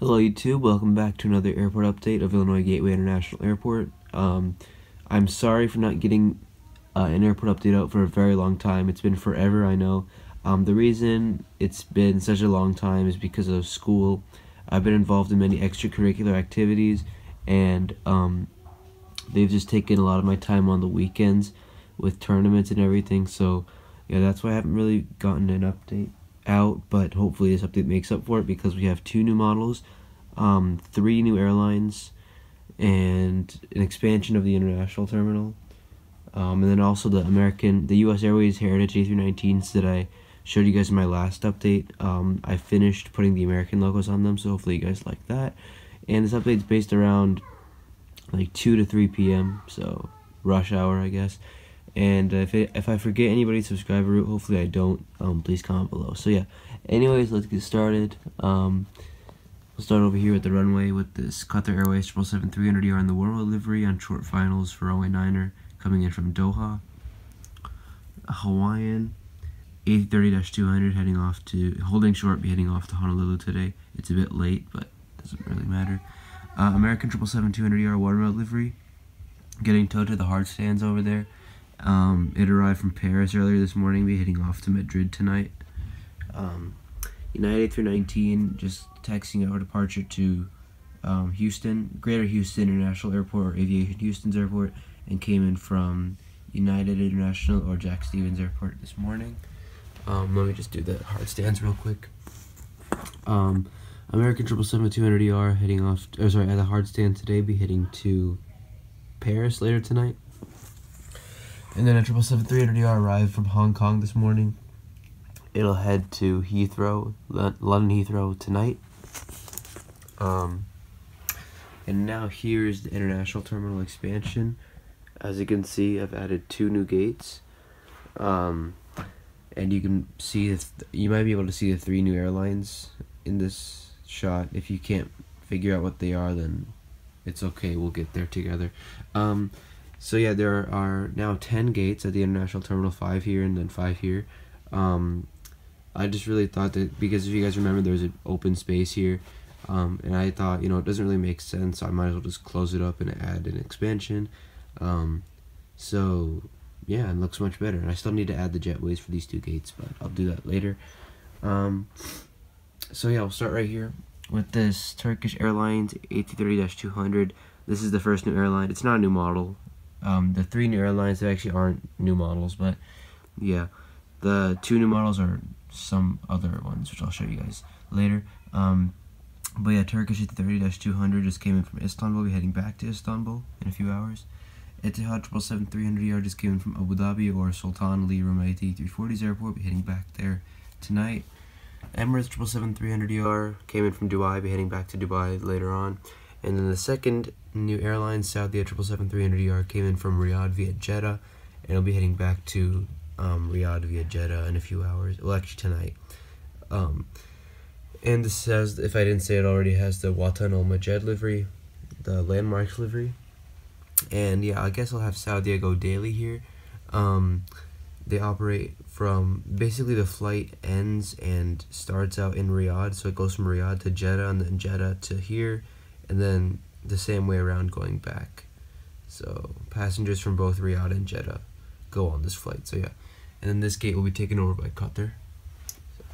Hello YouTube, welcome back to another airport update of Illinois Gateway International Airport. I'm sorry for not getting an airport update out for a very long time. It's been forever, I know. The reason it's been such a long time is because of school. I've been involved in many extracurricular activities, and they've just taken a lot of my time on the weekends with tournaments and everything, so yeah, that's why I haven't really gotten an update out, but hopefully this update makes up for it because we have 2 new models, 3 new airlines, and an expansion of the international terminal, and then also the U.S. Airways Heritage A319s that I showed you guys in my last update. I finished putting the American logos on them, so hopefully you guys like that. And this update's based around like 2 to 3 p.m., so rush hour, I guess. And if I forget anybody's subscriber route, hopefully I don't, please comment below. So yeah, anyways, let's get started. We'll start over here at the runway with this Qatar Airways 777-300ER in the warm livery on short finals for runway 9er coming in from Doha. A Hawaiian A330-200 heading off to, holding short, be heading off to Honolulu today. It's a bit late, but doesn't really matter. American 777-200ER watermelon livery getting towed to the hard stands over there. It arrived from Paris earlier this morning, be heading off to Madrid tonight. United A319 just taxiing our departure to Houston, Greater Houston International Airport, or Aviation Houston's airport, and came in from United International or Jack Stevens Airport this morning. Let me just do the hard stands real quick. American 777-200ER heading off, at the hard stand today, be heading to Paris later tonight. And then a 777-300ER arrived from Hong Kong this morning. It'll head to Heathrow, London Heathrow tonight. And now here's the international terminal expansion. As you can see, I've added 2 new gates. And you can see, you might be able to see the 3 new airlines in this shot. If you can't figure out what they are, then it's okay, we'll get there together. So yeah, there are now 10 gates at the international terminal, 5 here and then 5 here. I just really thought that, because if you guys remember, there's an open space here, and I thought, it doesn't really make sense, so I might as well just close it up and add an expansion. So yeah, it looks much better, and I still need to add the jetways for these 2 gates, but I'll do that later. So yeah, we'll start right here with this Turkish Airlines A330-200. This is the first new airline. It's not a new model. The 3 new airlines, they actually aren't new models, but yeah, the 2 new models are some other ones, which I'll show you guys later. But yeah, Turkish A330-200 just came in from Istanbul. We're heading back to Istanbul in a few hours. Etihad 777-300ER just came in from Abu Dhabi, or Sultan Ali Rumaiti 340's airport. We're heading back there tonight. Emirates 777-300ER came in from Dubai. We're heading back to Dubai later on. And then the second new airline, Saudi 777-300ER, came in from Riyadh via Jeddah, and it'll be heading back to Riyadh via Jeddah in a few hours. Well, actually tonight. And this has, if I didn't say it already, has the Watan Al Majed livery, the landmarks livery. And yeah, I guess I'll have Saudi go daily here. They operate from, basically the flight ends and starts out in Riyadh, so it goes from Riyadh to Jeddah, and then Jeddah to here, and then the same way around going back. So passengers from both Riyadh and Jeddah go on this flight. So yeah, and then this gate will be taken over by Qatar.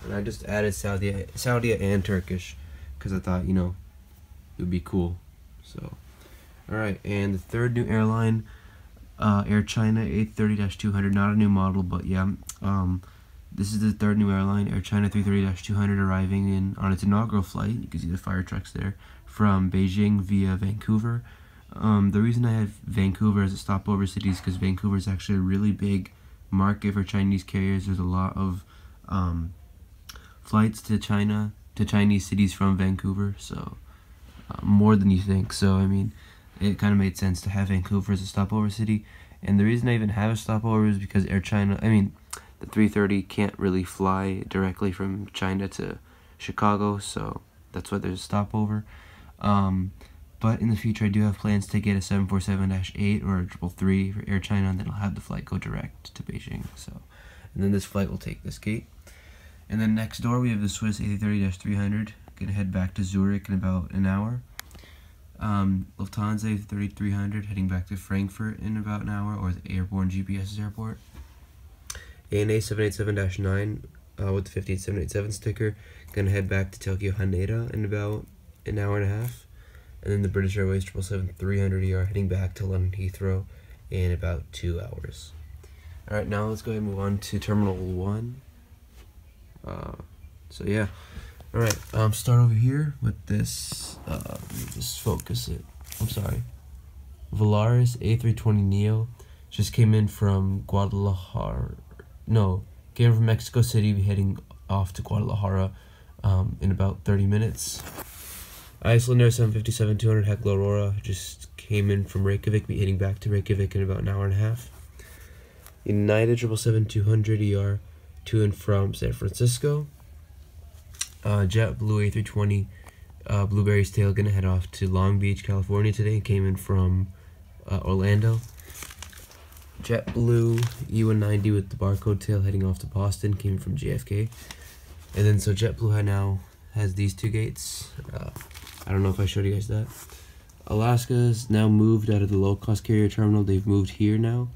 And I just added Saudi and Turkish because I thought, it would be cool. So alright, and the third new airline, Air China A330-200, not a new model, but yeah, this is the third new airline, Air China 330-200, arriving in on its inaugural flight. You can see the fire trucks there, from Beijing via Vancouver. The reason I have Vancouver as a stopover city is because Vancouver is actually a really big market for Chinese carriers. There's a lot of flights to China, to Chinese cities from Vancouver, so more than you think. So I mean, it kind of made sense to have Vancouver as a stopover city. And the reason I even have a stopover is because Air China, the 330 can't really fly directly from China to Chicago, so that's why there's a stopover. But in the future, I do have plans to get a 747-8 or a 333 for Air China, and then I'll have the flight go direct to Beijing. So, and then this flight will take this gate. And then next door, we have the Swiss A330-300 gonna head back to Zurich in about an hour. Lufthansa 3300 heading back to Frankfurt in about an hour, or the airborne GPS airport. ANA 787-9 with the 58787 sticker, gonna head back to Tokyo Haneda in about an hour and a half. And then the British Airways 777-300ER heading back to London Heathrow in about 2 hours. Alright, now let's go ahead and move on to Terminal 1. So yeah. Alright, start over here with this, let me just focus it. I'm sorry. Volaris A320neo just came in from came from Mexico City, heading off to Guadalajara in about 30 minutes. Icelandair 757-200 Hecla Aurora just came in from Reykjavik, be heading back to Reykjavik in about an hour and a half. United 777-200ER to and from San Francisco. JetBlue A320 Blueberry's Tail gonna head off to Long Beach, California today, came in from Orlando. JetBlue E190 with the barcode tail heading off to Boston, came from JFK. And then so JetBlue now has these two gates. I don't know if I showed you guys that. Alaska's now moved out of the low-cost carrier terminal. They've moved here now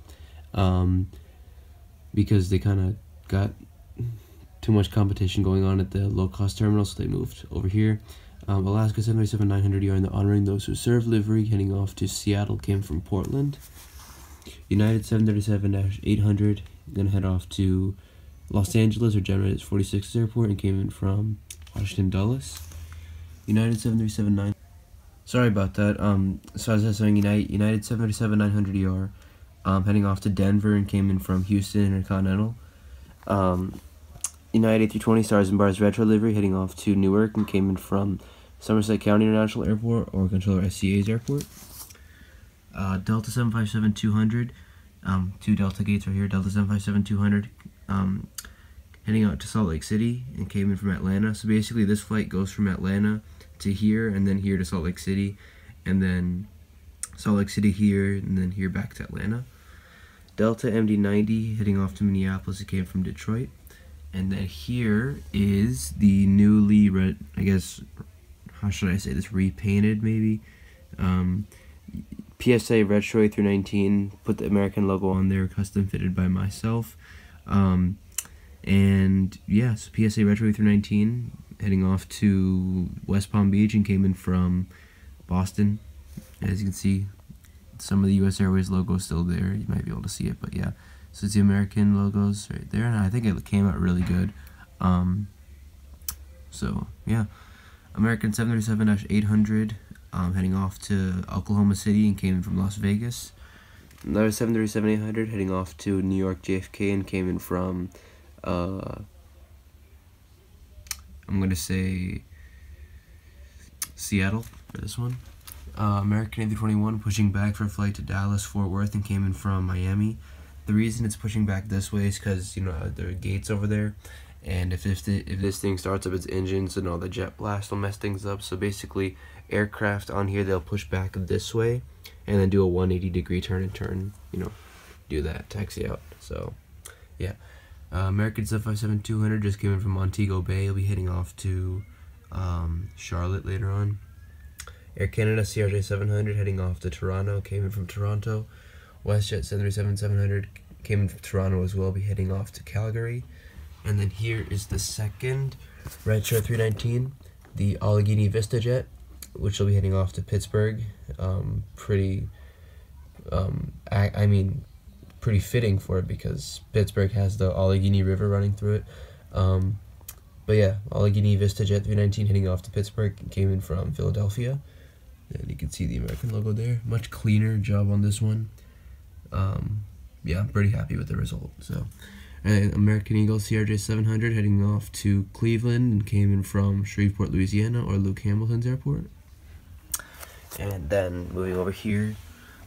because they kind of got too much competition going on at the low-cost terminal, so they moved over here. Alaska 737-900ER in the Honoring Those Who Serve livery, heading off to Seattle, came from Portland. United 737-800 gonna head off to Los Angeles or General 46th Airport and came in from Washington Dulles. United 737-9. Sorry about that. So as I was saying, United 737-900ER heading off to Denver and came in from Houston Intercontinental. United A320 Stars and Bars Retro livery heading off to Newark and came in from Somerset County International Airport or Controller SCA's airport. Delta 757-200, two Delta gates right here. Delta 757-200 heading out to Salt Lake City and came in from Atlanta. So basically this flight goes from Atlanta to here and then here to Salt Lake City and then Salt Lake City here and then here back to Atlanta. Delta MD-90 heading off to Minneapolis. It came from Detroit. And then here is the newly I guess, how should I say this, repainted maybe, PSA Retro A319, put the American logo on there, custom fitted by myself. And yeah, so PSA Retro A319 heading off to West Palm Beach and came in from Boston. As you can see, some of the US Airways logo is still there. You might be able to see it, but yeah. So it's the American logos right there, and I think it came out really good. So yeah, American 737-800 heading off to Oklahoma City and came in from Las Vegas. Another 737-800 heading off to New York JFK and came in from I'm gonna say Seattle for this one. American A321 pushing back for a flight to Dallas Fort Worth and came in from Miami. The reason it's pushing back this way is because, you know, there are gates over there, and if this thing starts up its engines and all the jet blast will mess things up. So basically, aircraft on here, they'll push back this way and then do a 180-degree turn and turn, you know, do that, taxi out. So yeah, American 757-200 just came in from Montego Bay. It'll be heading off to Charlotte later on. Air Canada CRJ-700 heading off to Toronto, came in from Toronto. WestJet 737-700 came in from Toronto as well, be heading off to Calgary. And then here is the second Retro 319, the Allegheny Vista jet, which will be heading off to Pittsburgh. Pretty fitting for it because Pittsburgh has the Allegheny River running through it. But yeah, Allegheny Vista Jet 319 heading off to Pittsburgh, came in from Philadelphia. And you can see the American logo there. Much cleaner job on this one. Yeah, I'm pretty happy with the result. So, American Eagle CRJ-700 heading off to Cleveland and came in from Shreveport, Louisiana, or Luke Hamilton's airport. And then moving over here,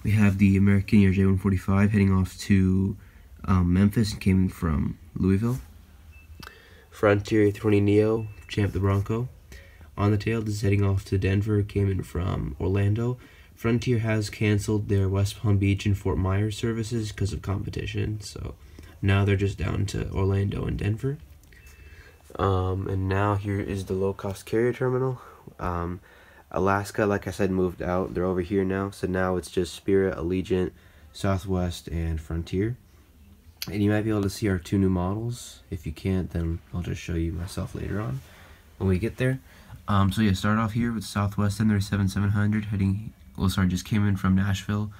we have the American ERJ-145 heading off to Memphis and came in from Louisville. Frontier A320neo, Champ the Bronco. On the tail, this is heading off to Denver, came in from Orlando. Frontier has canceled their West Palm Beach and Fort Myers services because of competition, so now they're just down to Orlando and Denver. And now here is the low-cost carrier terminal. Alaska, like I said, moved out. They're over here now. So now it's just Spirit, Allegiant, Southwest, and Frontier. And you might be able to see our 2 new models. If you can't, then I'll just show you myself later on when we get there. So yeah, start off here with Southwest M37-700 heading, just came in from Nashville.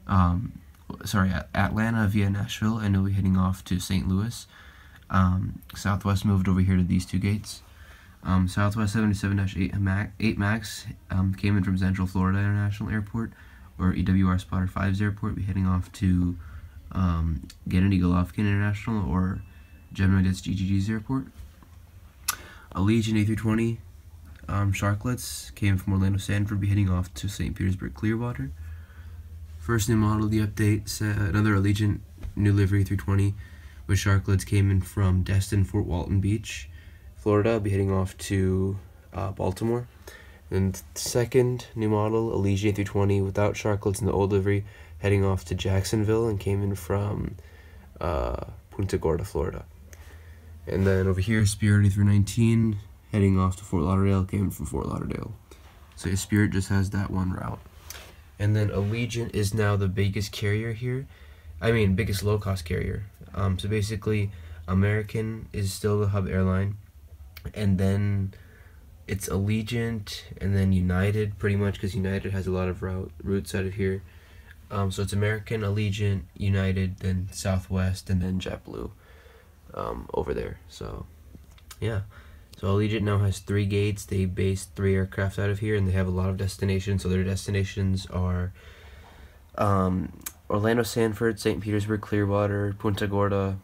Atlanta via Nashville, and it'll be heading off to St. Louis. Southwest moved over here to these 2 gates. Southwest 77-8 Max came in from Central Florida International Airport, or EWR Spotter 5's airport. We're heading off to Kennedy Golovkin International, or Gemini that's GGG's airport. Allegiant A320 Sharklets came from Orlando Sanford, be heading off to St. Petersburg Clearwater. First new model, the update, another Allegiant new livery 320 with Sharklets came in from Destin Fort Walton Beach, Florida, be heading off to Baltimore. And second new model, Allegiant A320 without Sharklets in the old livery, heading off to Jacksonville and came in from Punta Gorda, Florida. And then over here, Spirit A319 heading off to Fort Lauderdale, came from Fort Lauderdale. So yeah, Spirit just has that one route. And then Allegiant is now the biggest carrier here. Biggest low-cost carrier. So basically, American is still the hub airline, and then it's Allegiant, and then United, pretty much, because United has a lot of routes out of here. So it's American, Allegiant, United, then Southwest, and then JetBlue over there. So, yeah. So Allegiant now has 3 gates. They base 3 aircraft out of here, and they have a lot of destinations. So their destinations are Orlando Sanford, St. Petersburg Clearwater, Punta Gorda,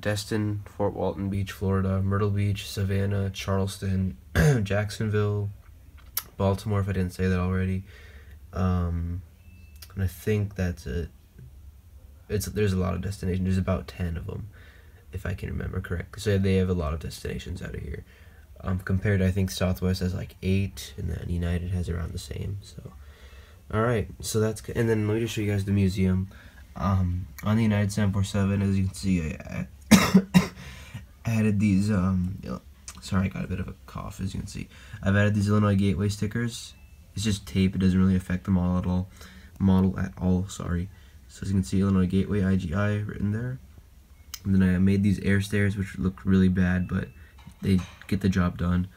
Destin, Fort Walton Beach, Florida, Myrtle Beach, Savannah, Charleston, Jacksonville, Baltimore, if I didn't say that already. And I think that's it. There's a lot of destinations. There's about 10 of them, if I can remember correctly. So they have a lot of destinations out of here. Compared to, I think Southwest has like 8, and then United has around the same. So, all right. So that's good. And then let me just show you guys the museum. On the United 747, as you can see, I added these. Sorry, I got a bit of a cough. As you can see, I've added these Illinois Gateway stickers. It's just tape. It doesn't really affect the model at all. Sorry. So as you can see, Illinois Gateway IGI written there. And then I made these air stairs, which look really bad, but they get the job done.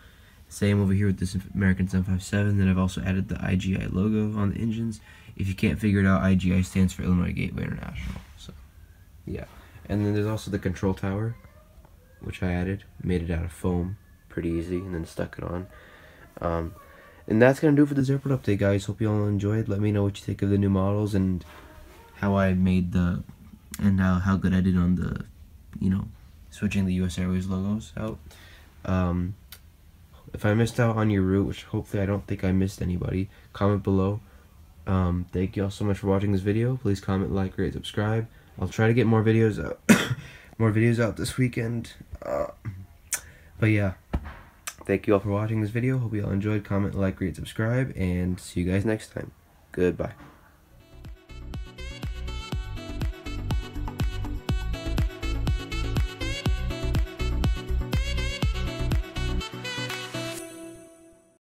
Same over here with this American 757. Then I've also added the IGI logo on the engines. If you can't figure it out, IGI stands for Illinois Gateway International. So, yeah. And then there's also the control tower, which I added. Made it out of foam. Pretty easy. And then stuck it on. And that's going to do it for this airport update, guys. Hope you all enjoyed. Let me know what you think of the new models and how I made how good I did on the, switching the US Airways logos out. If I missed out on your route, which hopefully I don't think I missed anybody, comment below. Thank you all so much for watching this video. Please comment, like, rate, subscribe. I'll try to get more videos out, out this weekend. But yeah, thank you all for watching this video. Hope you all enjoyed. Comment, like, rate, subscribe, and see you guys next time. Goodbye.